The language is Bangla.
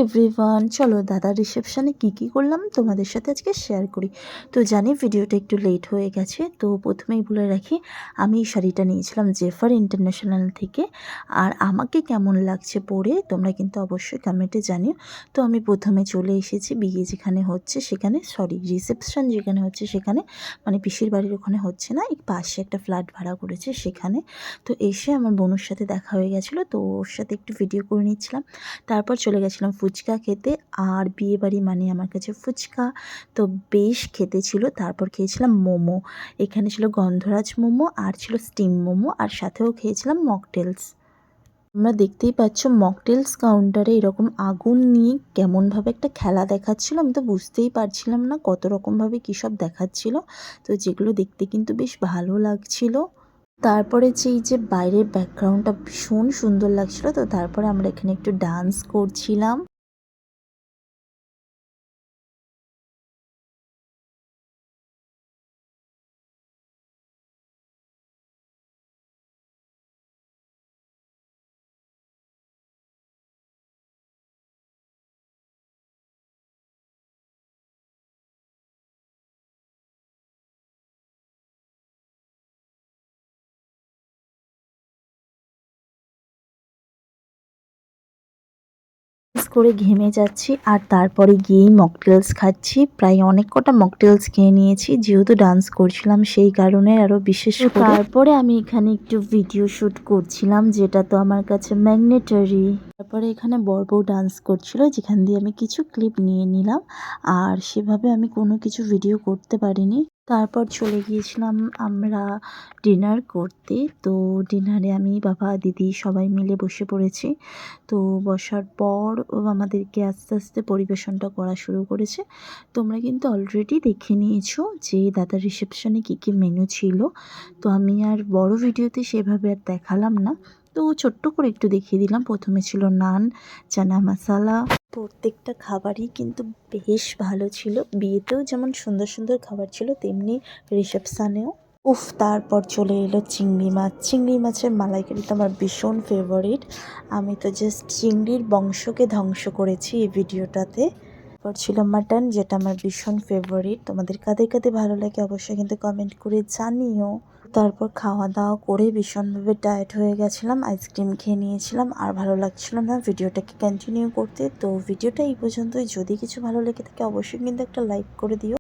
এভরিওয়ান, চলো দাদার রিসেপশনে কি করলাম তোমাদের সাথে আজকে শেয়ার করি। তো জানি ভিডিওটা একটু লেট হয়ে গেছে, তো প্রথমেই বলে রাখি আমি এই শাড়িটা নিয়েছিলাম জেফার ইন্টারন্যাশনাল থেকে। আর আমাকে কেমন লাগছে পরে তোমরা কিন্তু অবশ্যই কমেন্টে জানিও। তো আমি প্রথমে চলে এসেছি বিয়ে যেখানে হচ্ছে সেখানে, সরি রিসেপশন যেখানে হচ্ছে সেখানে, মানে পিসির বাড়ির ওখানে হচ্ছে না, এই পাশে একটা ফ্ল্যাট ভাড়া করেছে সেখানে। তো এসে আমার বোনের সাথে দেখা হয়ে গেছিলো, তো ওর সাথে একটু ভিডিও করে নিচ্ছিলাম। তারপর চলে গেছিলাম ফুচকা খেতে। আর বিয়েবাড়ি মানে আমার কাছে ফুচকা তো বেশ খেতে ছিল। তারপর খেয়েছিলাম মোমো। এখানে ছিল গন্ধরাজ মোমো আর ছিল স্টিম মোমো, আর সাথেও খেয়েছিলাম মকটেলস। তোমরা দেখতেই পাচ্ছ মকটেলস কাউন্টারে এরকম আগুন নিয়ে কেমনভাবে একটা খেলা দেখাচ্ছিল, আমি তো বুঝতেই পারছিলাম না কত রকমভাবে কী সব দেখাচ্ছিল। তো যেগুলো দেখতে কিন্তু বেশ ভালো লাগছিল। তারপরে যে বাইরের ব্যাকগ্রাউন্ডটা ভীষণ সুন্দর লাগছিল। তো তারপরে আমরা এখানে একটু ডান্স করছিলাম। করে ঘেমে যাচ্ছি আর তারপরে গিয়েই মকটেলস খাচ্ছি। প্রায় অনেক কটা মকটেলস খেয়ে নিয়েছি, যেহেতু ডান্স করছিলাম সেই কারণে আরও বিশেষ করে। তারপরে আমি এখানে একটু ভিডিও শ্যুট করছিলাম, যেটা তো আমার কাছে ম্যাগনেটারি। তারপরে এখানে বর বউ ডান্স করছিল, যেখান দিয়ে আমি কিছু ক্লিপ নিয়ে নিলাম। আর সেভাবে আমি কোনো কিছু ভিডিও করতে পারিনি। তারপর চলে গিয়েছিলাম আমরা ডিনার করতে। তো ডিনারে আমি বাবা দিদি সবাই মিলে বসে পড়েছি। তো বসার পর আমাদেরকে আস্তে আস্তে পরিবেশনটা করা শুরু করেছে। তোমরা কিন্তু অলরেডি দেখে নিয়েছো যে দাদার রিসেপশনে কী মেনু ছিল। তো আমি আর বড় ভিডিওতে সেভাবে আর দেখালাম না, তো ছোট্ট করে একটু দেখিয়ে দিলাম। প্রথমে ছিল নান, চানা মশালা। প্রত্যেকটা খাবারই কিন্তু বেশ ভালো ছিল। বিয়েতেও যেমন সুন্দর সুন্দর খাবার ছিল, তেমনি রিসেপশানেও। উফ, তারপর চলে এলো চিংড়ি মাছ। চিংড়ি মাছের মালাইকারি তো আমার ভীষণ ফেভারিট। আমি তো জাস্ট চিংড়ির বংশকে ধ্বংস করেছি এই ভিডিওটাতে। তারপর ছিল মাটন, যেটা আমার ভীষণ ফেভারিট। তোমাদের কাদের কাদের ভালো লাগে অবশ্যই কিন্তু কমেন্ট করে জানিও। তারপর খাওয়া দাওয়া করে ভীষণভাবে টায়ার্ড হয়ে গেছিলাম, আইসক্রিম খেয়ে নিয়েছিলাম, আর ভালো লাগছিল না ভিডিওটাকে কন্টিনিউ করতে। তো ভিডিওটা এই পর্যন্তই। যদি কিছু ভালো লেগে থাকে অবশ্যই কিন্তু একটা লাইক করে দিও।